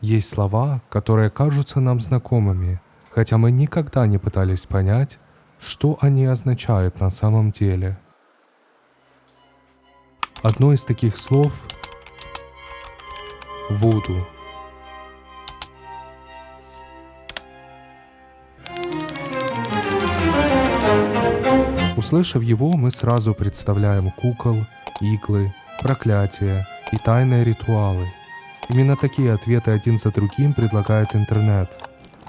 Есть слова, которые кажутся нам знакомыми, хотя мы никогда не пытались понять, что они означают на самом деле. Одно из таких слов — вуду. Услышав его, мы сразу представляем кукол, иглы, проклятия и тайные ритуалы. Именно такие ответы один за другим предлагает интернет.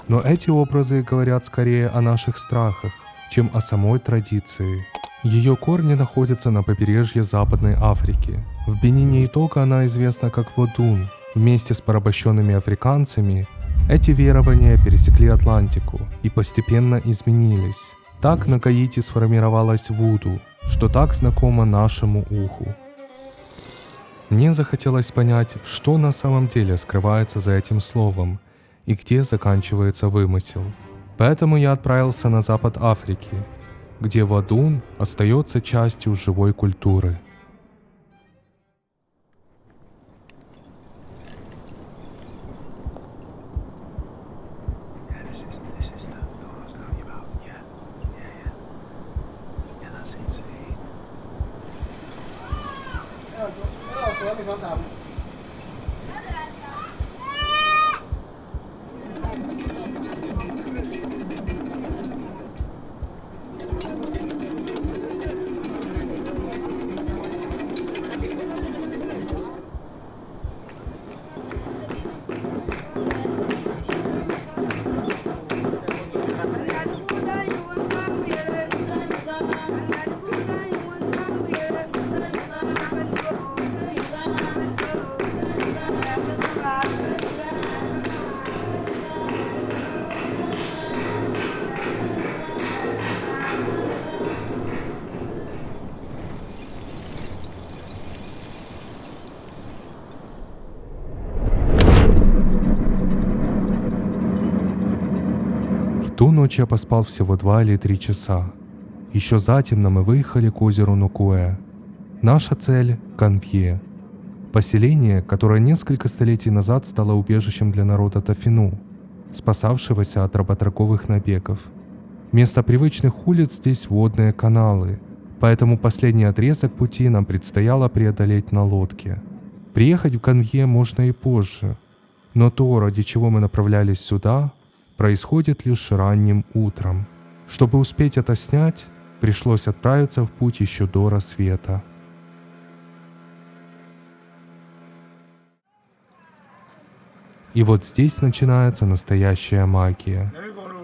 Но эти образы говорят скорее о наших страхах, чем о самой традиции. Ее корни находятся на побережье Западной Африки. В Бенине и Того она известна как водун. Вместе с порабощенными африканцами эти верования пересекли Атлантику и постепенно изменились. Так на Гаити сформировалась вуду, что так знакомо нашему уху. Мне захотелось понять, что на самом деле скрывается за этим словом и где заканчивается вымысел. Поэтому я отправился на запад Африки, где водун остается частью живой культуры. В ту ночь я поспал всего 2 или 3 часа. Еще затемно мы выехали к озеру Нукуэ. Наша цель — Канвье. Поселение, которое несколько столетий назад стало убежищем для народа Тафину, спасавшегося от работорговых набегов. Вместо привычных улиц здесь водные каналы, поэтому последний отрезок пути нам предстояло преодолеть на лодке. Приехать в Канвье можно и позже, но то, ради чего мы направлялись сюда, происходит лишь ранним утром. Чтобы успеть это снять, пришлось отправиться в путь еще до рассвета. И вот здесь начинается настоящая магия.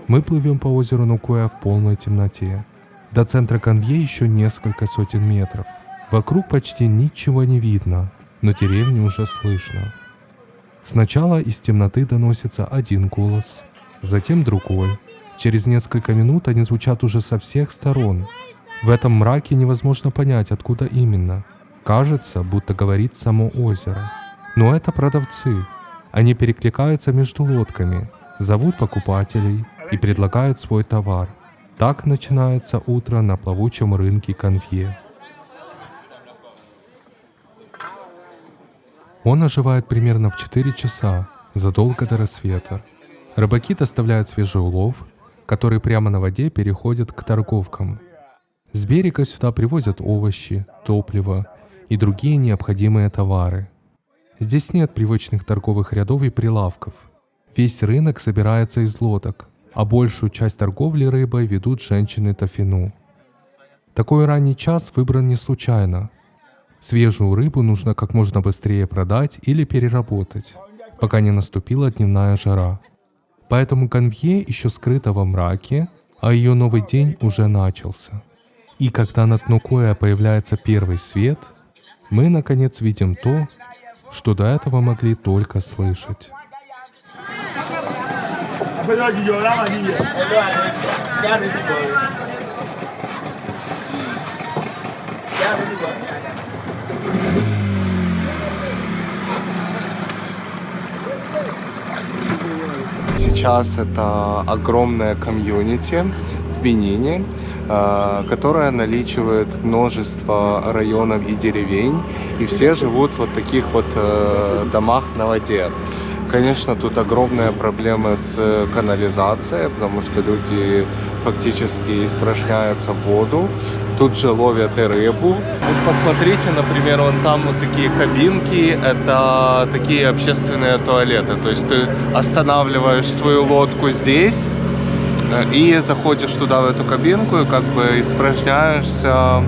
Мы плывем по озеру Нукуэ в полной темноте. До центра Канвье еще несколько сотен метров. Вокруг почти ничего не видно, но деревни уже слышно. Сначала из темноты доносится один голос, затем другой. Через несколько минут они звучат уже со всех сторон. В этом мраке невозможно понять, откуда именно. Кажется, будто говорит само озеро. Но это продавцы. Они перекликаются между лодками, зовут покупателей и предлагают свой товар. Так начинается утро на плавучем рынке Канвье. Он оживает примерно в 4 часа, задолго до рассвета. Рыбаки доставляют свежий улов, который прямо на воде переходит к торговкам. С берега сюда привозят овощи, топливо и другие необходимые товары. Здесь нет привычных торговых рядов и прилавков. Весь рынок собирается из лодок, а большую часть торговли рыбой ведут женщины Тафину. Такой ранний час выбран не случайно. Свежую рыбу нужно как можно быстрее продать или переработать, пока не наступила дневная жара. Поэтому Канвье еще скрыта во мраке, а ее новый день уже начался. И когда над Нукуэ появляется первый свет, мы наконец видим то, что до этого могли только слышать. Сейчас это огромное комьюнити в Бенине, которое наличивает множество районов и деревень, и все живут в вот таких вот домах на воде. Конечно, тут огромная проблема с канализацией, потому что люди фактически испражняются в воду. Тут же ловят и рыбу. Вот посмотрите, например, вон там вот такие кабинки, это такие общественные туалеты. То есть ты останавливаешь свою лодку здесь и заходишь туда, в эту кабинку, и как бы испражняешься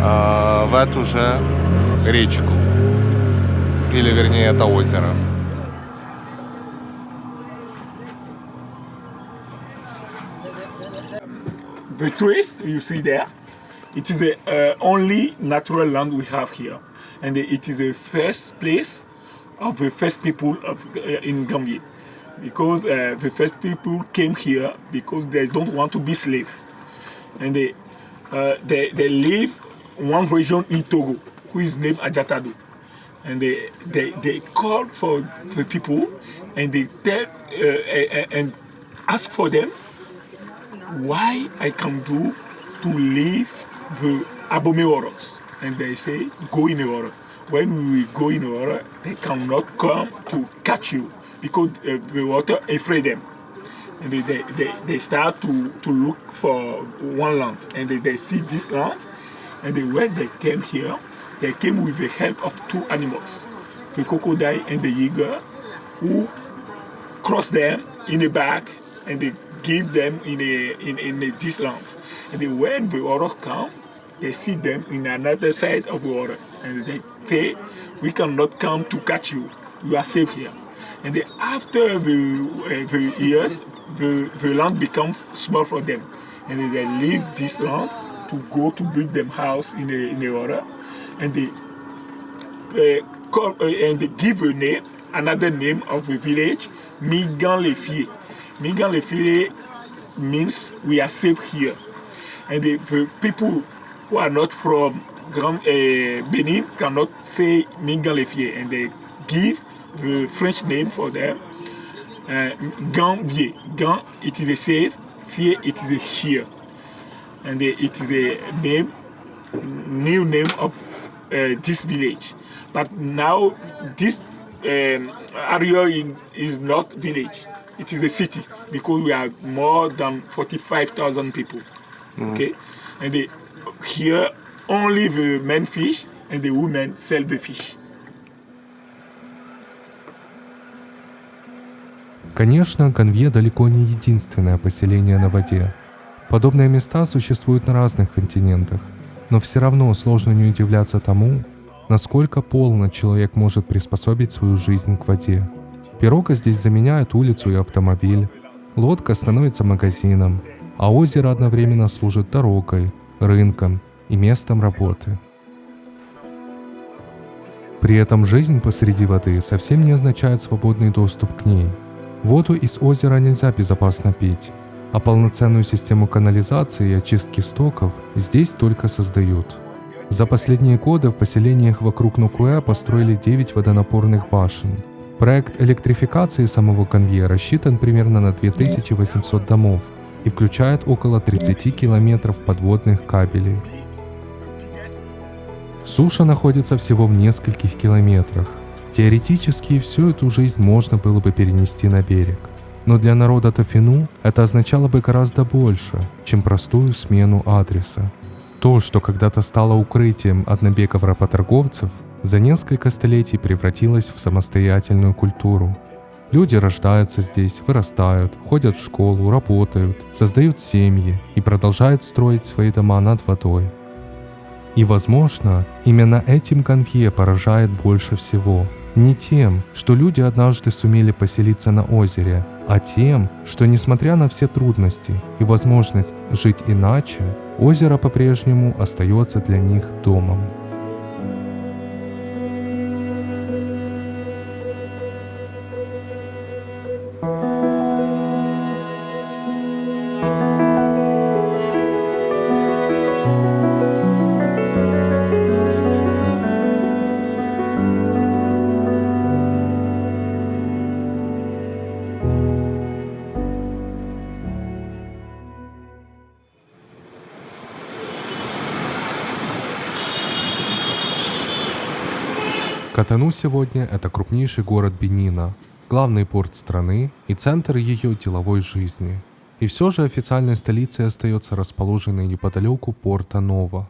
в эту же речку. Или, вернее, это озеро. The trees you see there, it is the only natural land we have here, and it is the first place of the first people in Gambia, because the first people came here because they don't want to be slave, and they live one region in Togo, who is named Ajatado, and they call for the people, and they tell and ask for them why I can do to leave the Abome waters. And they say, go in the water. When we go in the water, they cannot come to catch you because the water afraid them. And they start to look for one land. And they see this land. And when they came here, they came with the help of two animals, the crocodile and the eagle, who cross them in the back, and they give them in this land. And then when the water come, they see them in another side of the water. And they say, we cannot come to catch you. You are safe here. And then after the years, the land becomes small for them. And then they leave this land to go to build them house in the water. And they give a name, another name of the village, Migan-les-Filles. Migan-les-Filles means we are safe here. And the people who are not from Benin cannot say Migan-les-Filles, and they give the French name for them, Gan-Vie. Gan, it is a safe, Vie, it is a here. And it is a name, new name of this village. But now this area is not village. It is a city because we are more than 45,000 people. Okay, and here only the men fish and the women sell the fish. Конечно, Ганвье далеко не единственное поселение на воде. Подобные места существуют на разных континентах, но все равно сложно не удивляться тому, насколько полно человек может приспособить свою жизнь к воде. Пирога здесь заменяет улицу и автомобиль, лодка становится магазином, а озеро одновременно служит дорогой, рынком и местом работы. При этом жизнь посреди воды совсем не означает свободный доступ к ней. Воду из озера нельзя безопасно пить, а полноценную систему канализации и очистки стоков здесь только создают. За последние годы в поселениях вокруг Нукуэ построили 9 водонапорных башен. Проект электрификации самого Ганвье рассчитан примерно на 2800 домов и включает около 30 километров подводных кабелей. Суша находится всего в нескольких километрах. Теоретически всю эту жизнь можно было бы перенести на берег. Но для народа Тофину это означало бы гораздо больше, чем простую смену адреса. То, что когда-то стало укрытием от набегов работорговцев, за несколько столетий превратилось в самостоятельную культуру. Люди рождаются здесь, вырастают, ходят в школу, работают, создают семьи и продолжают строить свои дома над водой. И, возможно, именно этим Ганвье поражает больше всего. Не тем, что люди однажды сумели поселиться на озере, а тем, что, несмотря на все трудности и возможность жить иначе, озеро по-прежнему остается для них домом. Котону сегодня – это крупнейший город Бенина. главный порт страны и центр ее деловой жизни. И все же официальной столицей остается расположенный неподалеку порта Нова.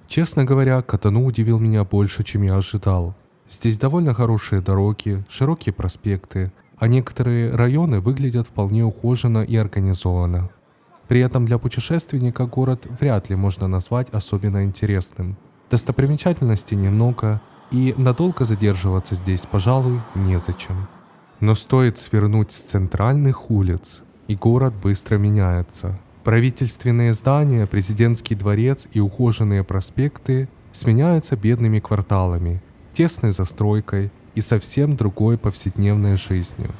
Честно говоря, Котону удивил меня больше, чем я ожидал. Здесь довольно хорошие дороги, широкие проспекты, а некоторые районы выглядят вполне ухоженно и организованно. При этом для путешественника город вряд ли можно назвать особенно интересным. Достопримечательностей немного, и надолго задерживаться здесь, пожалуй, незачем. Но стоит свернуть с центральных улиц, и город быстро меняется. Правительственные здания, президентский дворец и ухоженные проспекты сменяются бедными кварталами, тесной застройкой и совсем другой повседневной жизнью.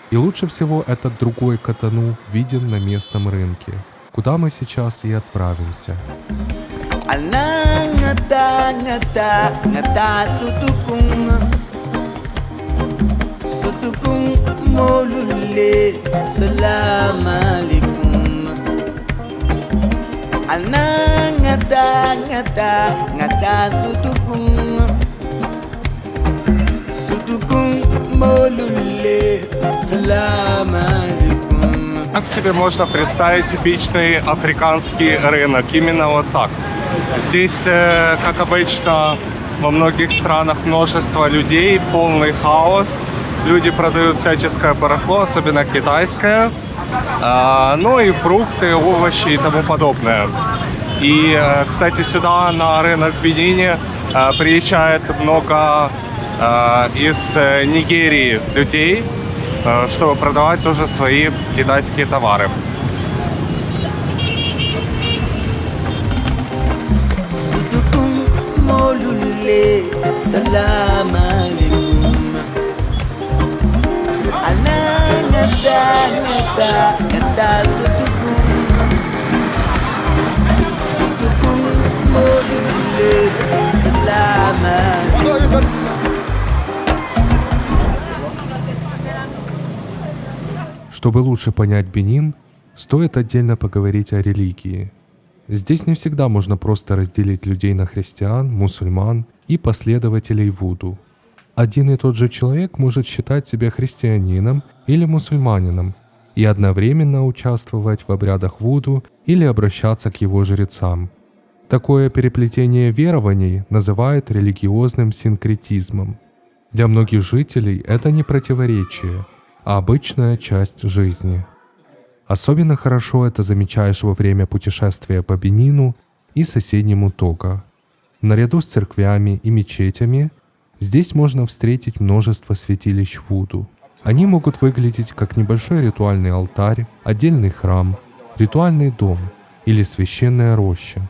И лучше всего этот другой Котону виден на местном рынке, куда мы сейчас и отправимся. Как себе можно представить типичный африканский рынок? Именно вот так. Здесь, как обычно, во многих странах множество людей, полный хаос. Люди продают всяческое барахло, особенно китайское. Ну и фрукты, овощи и тому подобное. И, кстати, сюда на рынок в Бенине приезжает много из Нигерии людей, чтобы продавать тоже свои китайские товары. Чтобы лучше понять Бенин, стоит отдельно поговорить о религии. Здесь не всегда можно просто разделить людей на христиан, мусульман и последователей вуду. Один и тот же человек может считать себя христианином или мусульманином и одновременно участвовать в обрядах вуду или обращаться к его жрецам. Такое переплетение верований называют религиозным синкретизмом. Для многих жителей это не противоречие, а обычная часть жизни. Особенно хорошо это замечаешь во время путешествия по Бенину и соседнему Того. Наряду с церквями и мечетями здесь можно встретить множество святилищ вуду. Они могут выглядеть как небольшой ритуальный алтарь, отдельный храм, ритуальный дом или священная роща.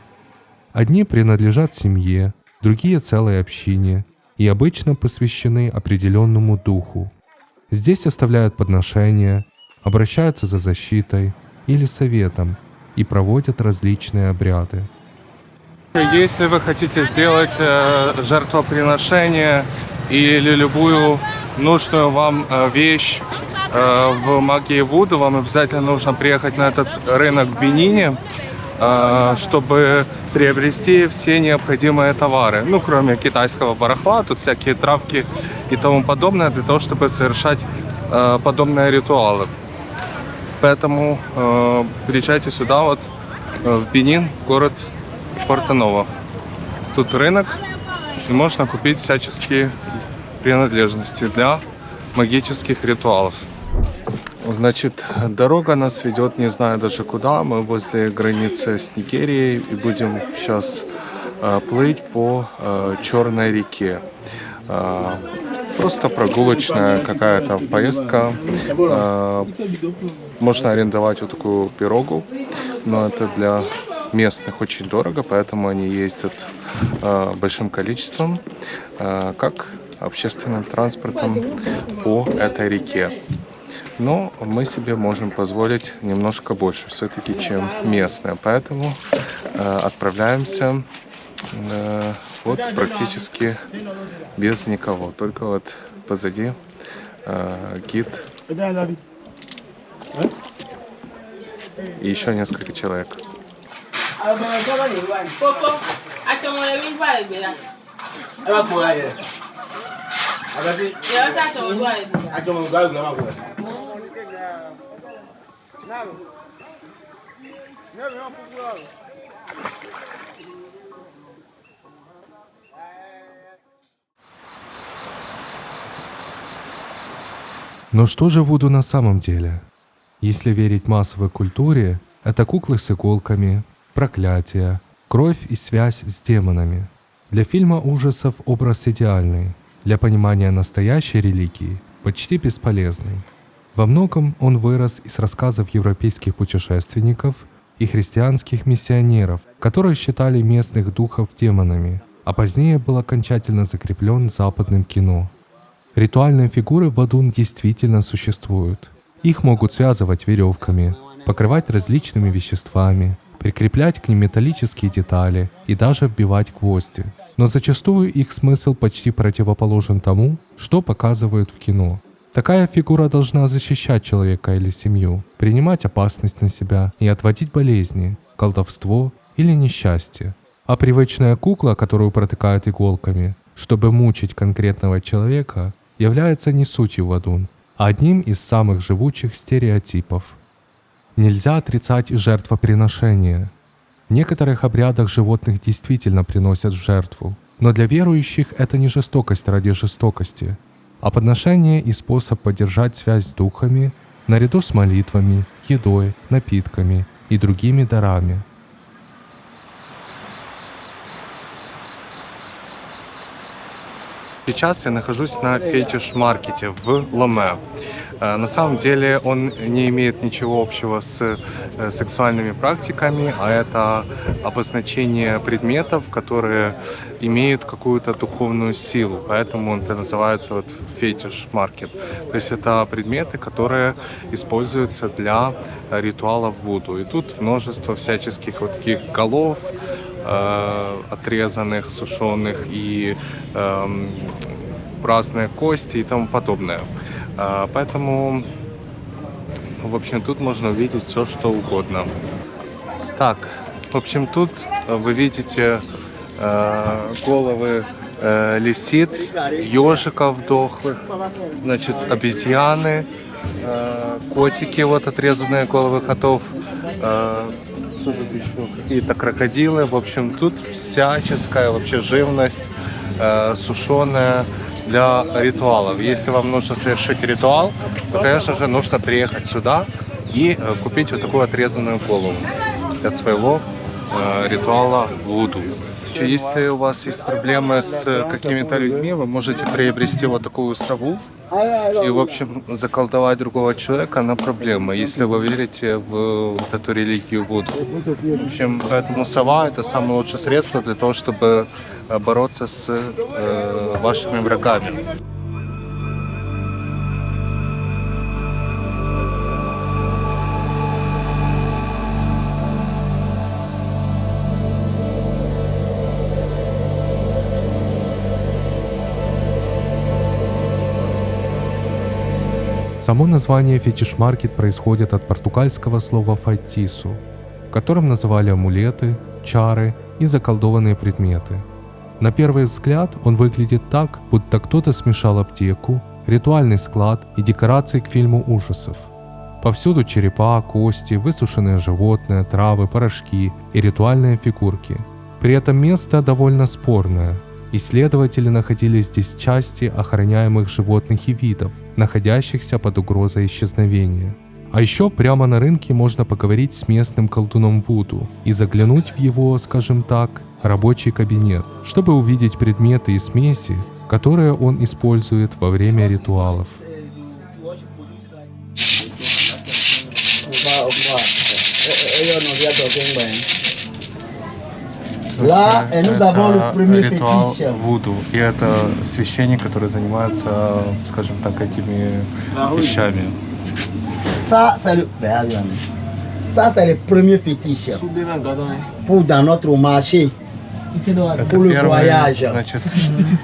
Одни принадлежат семье, другие целой общине и обычно посвящены определенному духу. Здесь оставляют подношения, обращаются за защитой или советом и проводят различные обряды. Если вы хотите сделать жертвоприношение или любую нужную вам вещь в магии вуду, вам обязательно нужно приехать на этот рынок в Бенине, чтобы приобрести все необходимые товары. Ну, кроме китайского барахла, тут всякие травки и тому подобное, для того, чтобы совершать подобные ритуалы. Поэтому приезжайте сюда, вот, в Бенин, город Порто-Ново. Тут рынок, и можно купить всяческие принадлежности для магических ритуалов. Значит, дорога нас ведет не знаю даже куда. Мы возле границы с Нигерией и будем сейчас плыть по Черной реке. Просто прогулочная какая-то поездка. Можно арендовать вот такую пирогу, но это для местных очень дорого, поэтому они ездят большим количеством, как общественным транспортом по этой реке. Но мы себе можем позволить немножко больше все-таки, чем местные, поэтому отправляемся вот практически без никого, только вот позади гид и еще несколько человек. Но что же вуду на самом деле? Если верить массовой культуре, это куклы с иголками, проклятия, кровь и связь с демонами. Для фильма ужасов образ идеальный, для понимания настоящей религии почти бесполезный. Во многом он вырос из рассказов европейских путешественников и христианских миссионеров, которые считали местных духов демонами, а позднее был окончательно закреплен западным кино. Ритуальные фигуры в аду действительно существуют. Их могут связывать веревками, покрывать различными веществами, прикреплять к ним металлические детали и даже вбивать гвозди. Но зачастую их смысл почти противоположен тому, что показывают в кино. Такая фигура должна защищать человека или семью, принимать опасность на себя и отводить болезни, колдовство или несчастье. А привычная кукла, которую протыкают иголками, чтобы мучить конкретного человека, является не сутью вадун, а одним из самых живучих стереотипов. Нельзя отрицать и жертвоприношение. В некоторых обрядах животных действительно приносят в жертву, но для верующих это не жестокость ради жестокости, а подношение и способ поддержать связь с духами наряду с молитвами, едой, напитками и другими дарами. Сейчас я нахожусь на фетиш-маркете в Ломе. На самом деле он не имеет ничего общего с сексуальными практиками, а это обозначение предметов, которые имеют какую-то духовную силу, поэтому это называется вот фетиш-маркет. То есть это предметы, которые используются для ритуалов вуду. И тут множество всяческих вот таких голов, отрезанных, сушеных и разные кости и тому подобное. Поэтому, в общем, тут можно увидеть все, что угодно. Так, в общем, тут вы видите головы лисиц, ежиков дохлых, значит, обезьяны, котики, вот отрезанные головы котов, какие-то крокодилы. В общем, тут всяческая вообще живность, сушеная для ритуалов. Если вам нужно совершить ритуал, то, конечно же, нужно приехать сюда и купить вот такую отрезанную голову для своего ритуала вуду. Если у вас есть проблемы с какими-то людьми, вы можете приобрести вот такую сову и, в общем, заколдовать другого человека на проблемы, если вы верите в вот эту религию вуду. В общем, поэтому сова — это самое лучшее средство для того, чтобы бороться с вашими врагами. Само название фетиш-маркет происходит от португальского слова «файтису», которым называли амулеты, чары и заколдованные предметы. На первый взгляд он выглядит так, будто кто-то смешал аптеку, ритуальный склад и декорации к фильму ужасов. Повсюду черепа, кости, высушенные животные, травы, порошки и ритуальные фигурки. При этом место довольно спорное. Исследователи находили здесь части охраняемых животных и видов, находящихся под угрозой исчезновения. А еще прямо на рынке можно поговорить с местным колдуном вуду и заглянуть в его, скажем так, рабочий кабинет, чтобы увидеть предметы и смеси, которые он использует во время ритуалов. Là, et nous avons le premier ритуал fétiche. вуду. И это священник, который занимается, скажем так, этими вещами. Ça, c'est le... Ça, c'est le premier fétiche pour dans notre marché, Это pour le первая, voyage. значит,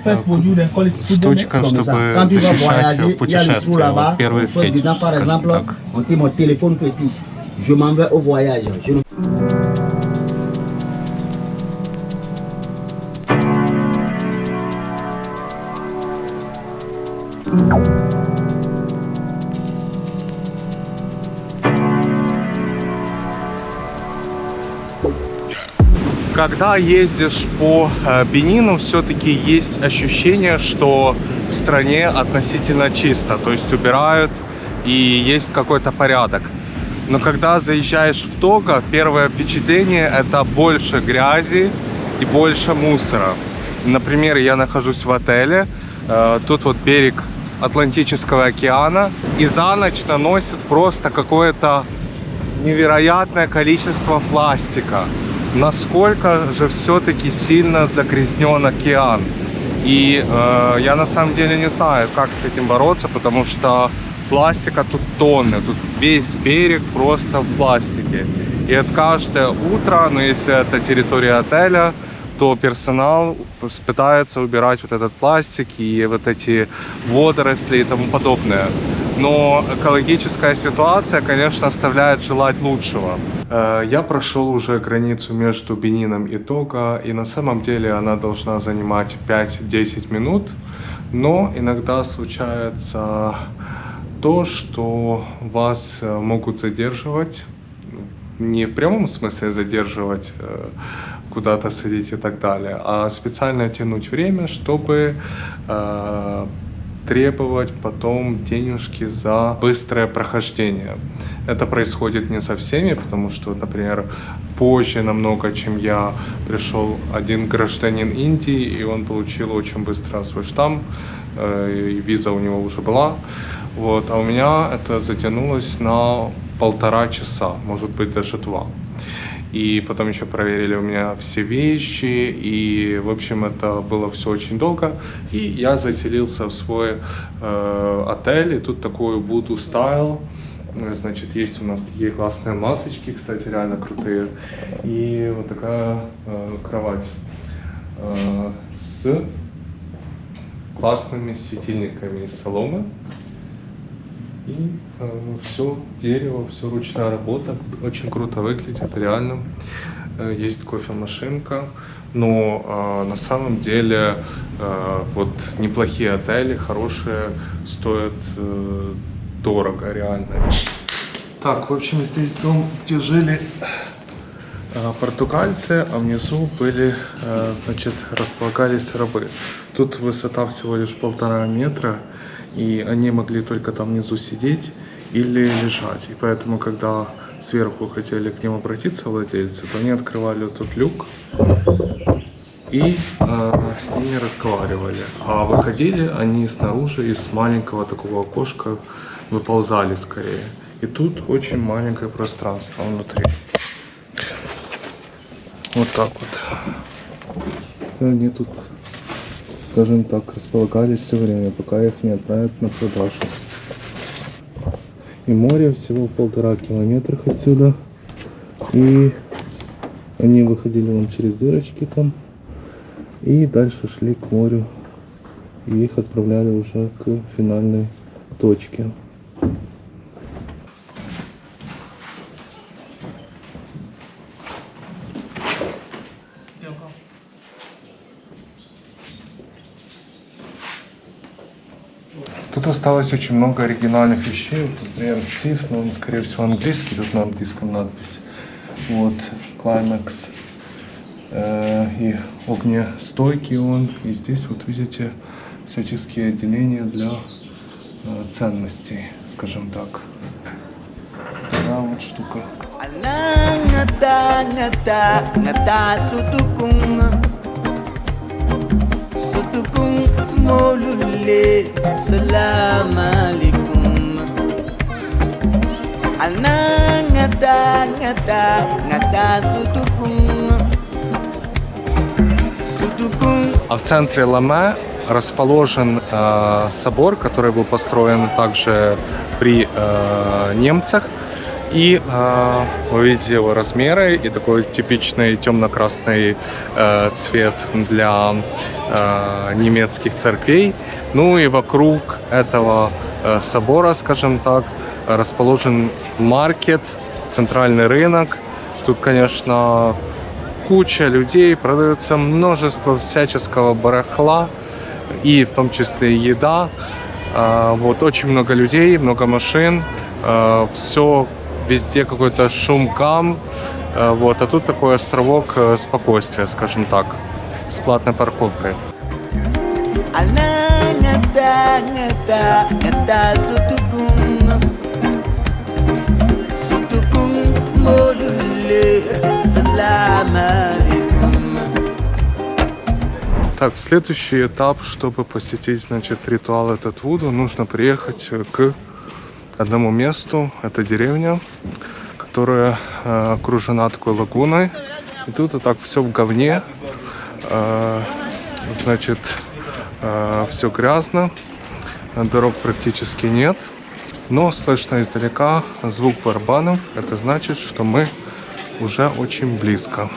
Comme штучка, ça. чтобы Quand tu vas защищать voyager, il y a le trou путешествие. là-bas. Вот первый Par фетиш, exemple, скажем так. on dit mon téléphone fétiche. Je m'en vais au voyage. Je ne- Когда ездишь по Бенину, все-таки есть ощущение, что в стране относительно чисто, то есть убирают и есть какой-то порядок. Но когда заезжаешь в Того, первое впечатление — это больше грязи и больше мусора. Например, я нахожусь в отеле, тут вот берег Атлантического океана, и за ночь наносит просто какое-то невероятное количество пластика. Насколько же все-таки сильно загрязнен океан. И я на самом деле не знаю, как с этим бороться, потому что пластика тут тонны, тут весь берег просто в пластике. И это каждое утро, но если это территория отеля, то персонал пытается убирать вот этот пластик и вот эти водоросли и тому подобное. Но экологическая ситуация, конечно, оставляет желать лучшего. Я прошел уже границу между Бенином и Того, и на самом деле она должна занимать 5-10 минут, но иногда случается то, что вас могут задерживать, не в прямом смысле задерживать, куда-то садить и так далее, а специально тянуть время, чтобы требовать потом денежки за быстрое прохождение. Это происходит не со всеми, потому что, например, позже намного, чем я, пришел один гражданин Индии, и он получил очень быстро свой штамп, и виза у него уже была. Вот, а у меня это затянулось на 1,5 часа, может быть даже 2. И потом еще проверили у меня все вещи, и, в общем, это было все очень долго. И я заселился в свой отель, и тут такой Voodoo Style. Значит, есть у нас такие классные масочки, кстати, реально крутые. И вот такая кровать с классными светильниками из соломы. И все дерево, все ручная работа, очень круто выглядит, реально. Есть кофемашинка, но на самом деле вот неплохие отели, хорошие, стоят дорого, реально. Так, в общем, здесь дом, где жили португальцы, а внизу были, значит, располагались рабы. Тут высота всего лишь 1,5 метра. И они могли только там внизу сидеть или лежать. И поэтому, когда сверху хотели к ним обратиться владельцы, то они открывали вот этот люк и с ними разговаривали. А выходили они снаружи из маленького такого окошка, выползали скорее. И тут очень маленькое пространство внутри. Вот так вот. Они тут, скажем так, располагались все время, пока их не отправят на продажу. И море всего в 1,5 километра отсюда. И они выходили вон через дырочки там. И дальше шли к морю. И их отправляли уже к финальной точке. Тут осталось очень много оригинальных вещей. Вот, например, стив, но он, скорее всего, английский. Тут на английском надпись. Вот, Climax. И огнестойкий он. И здесь, вот видите, всяческие отделения для ценностей, скажем так. Такая вот штука. Molule, salam alaikum. Alna ngata суtukun. А в центре Ломе расположен собор, который был построен также при немцах. И вы видите его размеры и такой типичный темно-красный цвет для немецких церквей. Ну и вокруг этого собора, скажем так, расположен маркет, центральный рынок. Тут, конечно, куча людей, продается множество всяческого барахла, и в том числе еда. Вот очень много людей, много машин, все везде какой-то шум, гам. Вот, а тут такой островок спокойствия, скажем так, с платной парковкой. Так, следующий этап, чтобы посетить, значит, ритуал этот Вуду, нужно приехать к одному месту. Это деревня, которая окружена такой лагуной. И тут вот так все в говне, значит, все грязно, дорог практически нет. Но слышно издалека звук барабанов. Это значит, что мы уже очень близко.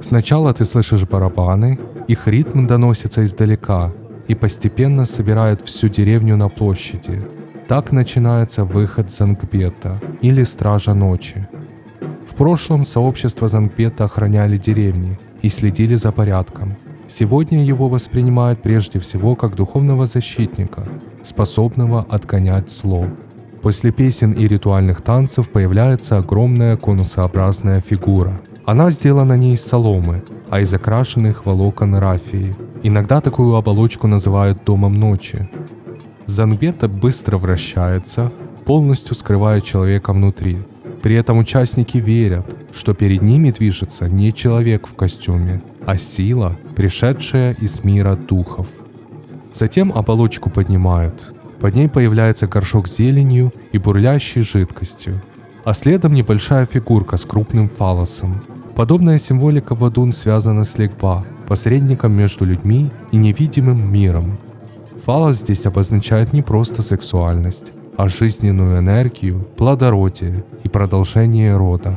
Сначала ты слышишь барабаны, их ритм доносится издалека и постепенно собирает всю деревню на площади. Так начинается выход Зангбета или Стража Ночи. В прошлом сообщество Зангбета охраняли деревни и следили за порядком. Сегодня его воспринимают прежде всего как духовного защитника, способного отгонять зло. После песен и ритуальных танцев появляется огромная конусообразная фигура. Она сделана не из соломы, а из окрашенных волокон рафии. Иногда такую оболочку называют «домом ночи». Зангбета быстро вращается, полностью скрывая человека внутри. При этом участники верят, что перед ними движется не человек в костюме, а сила, пришедшая из мира духов. Затем оболочку поднимают. Под ней появляется горшок с зеленью и бурлящей жидкостью, а следом небольшая фигурка с крупным фаллосом. Подобная символика в Одун связана с Легба, посредником между людьми и невидимым миром. Фаллос здесь обозначает не просто сексуальность, а жизненную энергию, плодородие и продолжение рода.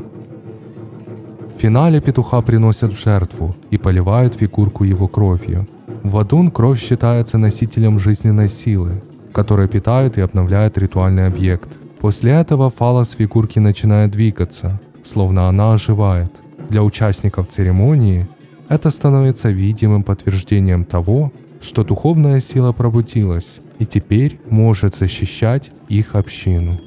В финале петуха приносят в жертву и поливают фигурку его кровью. В Одун кровь считается носителем жизненной силы, которая питает и обновляет ритуальный объект. После этого фаллос фигурки начинает двигаться, словно она оживает. Для участников церемонии это становится видимым подтверждением того, что духовная сила пробудилась и теперь может защищать их общину.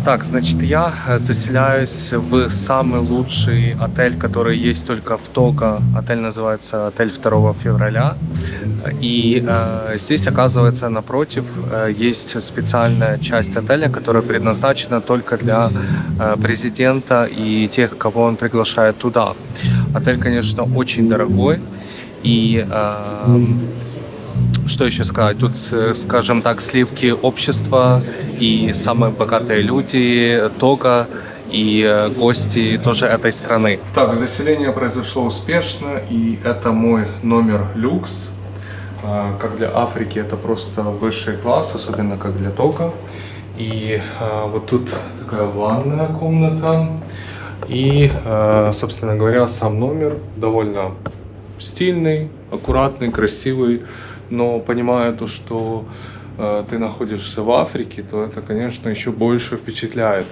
Так, значит, я заселяюсь в самый лучший отель, который есть только в Того. Отель называется отель 2 февраля. И здесь, оказывается, напротив есть специальная часть отеля, которая предназначена только для президента и тех, кого он приглашает туда. Отель, конечно, очень дорогой. И что еще сказать? Тут, скажем так, сливки общества и самые богатые люди Того и гости тоже этой страны. Так, заселение произошло успешно, и это мой номер люкс. Как для Африки это просто высший класс, особенно как для Того. И вот тут такая ванная комната. И, собственно говоря, сам номер довольно стильный, аккуратный, красивый. Но понимая то, что ты находишься в Африке, то это, конечно, еще больше впечатляет.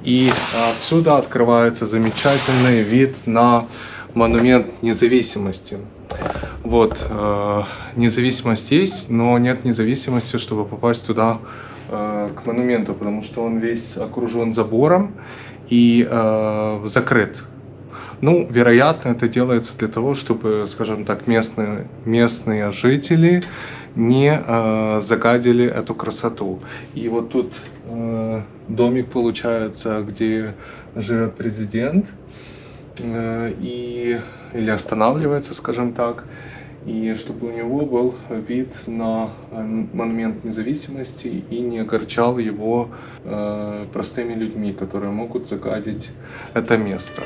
И отсюда открывается замечательный вид на монумент независимости. Вот, независимость есть, но нет независимости, чтобы попасть туда, к монументу, потому что он весь окружен забором и закрыт. Ну, вероятно, это делается для того, чтобы, скажем так, местные жители не загадили эту красоту. И вот тут домик получается, где живет президент, или останавливается, скажем так, и чтобы у него был вид на монумент независимости и не огорчал его простыми людьми, которые могут загадить это место.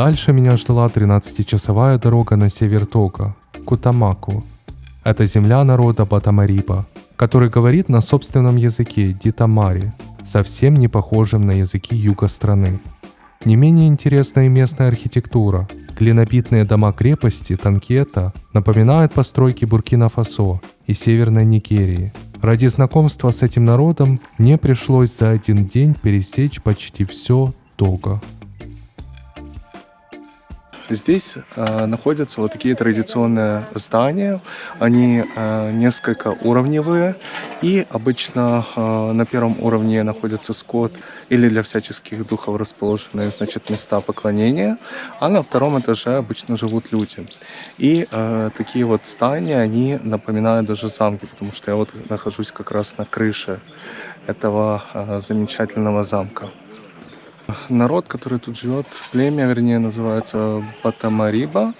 Дальше меня ждала 13-часовая дорога на север Того, Кутамаку. Это земля народа Батамариба, который говорит на собственном языке Дитамари, совсем не похожем на языки юга страны. Не менее интересна и местная архитектура. Глинобитные дома-крепости Танкета напоминают постройки Буркина-Фасо и Северной Нигерии. Ради знакомства с этим народом мне пришлось за один день пересечь почти все Того. Здесь находятся вот такие традиционные здания. Они несколько уровневые. И обычно на первом уровне находится скот или для всяческих духов расположенные, значит, места поклонения. А на втором этаже обычно живут люди. И такие вот здания, они напоминают даже замки, потому что я вот нахожусь как раз на крыше этого замечательного замка. Народ, который тут живет, племя, вернее, называется Батамариба,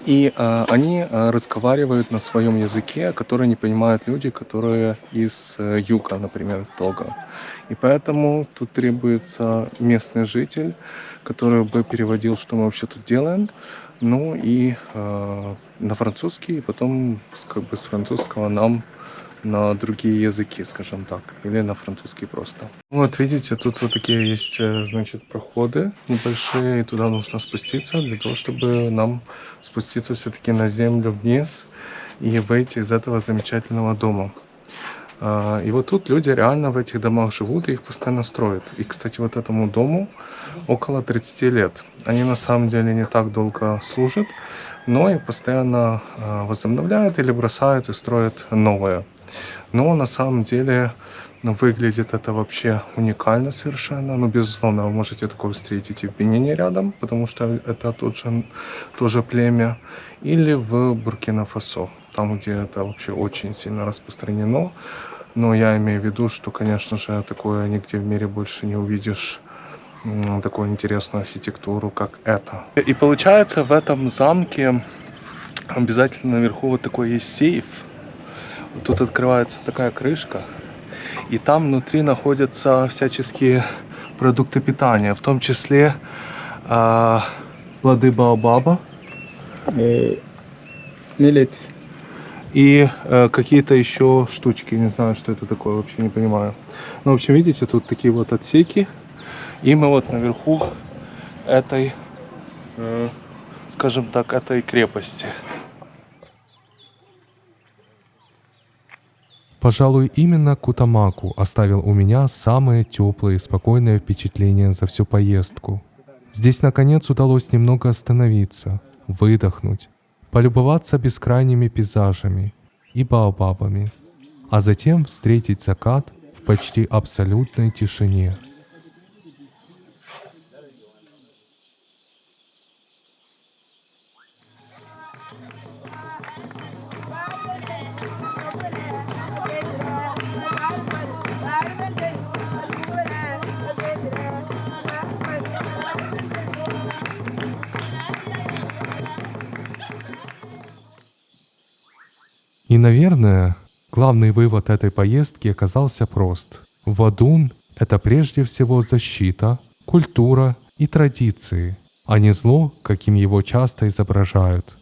и они разговаривают на своем языке, который не понимают люди, которые из юга, например, Того. И поэтому тут требуется местный житель, который бы переводил, что мы вообще тут делаем, ну и на французский, и потом как бы с французского нам на другие языки, скажем так, или на французский просто. Вот видите, тут вот такие есть, значит, проходы небольшие, и туда нужно спуститься для того, чтобы нам спуститься все-таки на землю вниз и выйти из этого замечательного дома. И вот тут люди реально в этих домах живут и их постоянно строят. И, кстати, вот этому дому около 30 лет. Они на самом деле не так долго служат, но и постоянно возобновляют или бросают и строят новое. Но на самом деле выглядит это вообще уникально совершенно. Ну, безусловно, вы можете такое встретить и в Бенине рядом, потому что это тоже племя. Или в Буркина-Фасо, там, где это вообще очень сильно распространено. Но я имею в виду, что, конечно же, такое нигде в мире больше не увидишь, такую интересную архитектуру, как это. И получается, в этом замке обязательно наверху вот такой есть сейф. Тут открывается такая крышка, и там внутри находятся всяческие продукты питания, в том числе плоды баобаба Милlet. и какие-то еще штучки, не знаю, что это такое, вообще не понимаю. Ну, в общем, видите, тут такие вот отсеки, и мы вот наверху этой, скажем так, этой крепости. Пожалуй, именно Кутамаку оставил у меня самые теплые и спокойные впечатления за всю поездку. Здесь, наконец, удалось немного остановиться, выдохнуть, полюбоваться бескрайними пейзажами и баобабами, а затем встретить закат в почти абсолютной тишине. И, наверное, главный вывод этой поездки оказался прост. Вадун — это прежде всего защита, культура и традиции, а не зло, каким его часто изображают.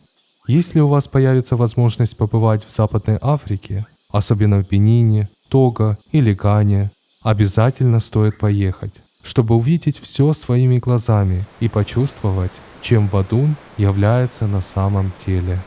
Если у вас появится возможность побывать в Западной Африке, особенно в Бенине, Того или Гане, обязательно стоит поехать, чтобы увидеть все своими глазами и почувствовать, чем Вадун является на самом деле.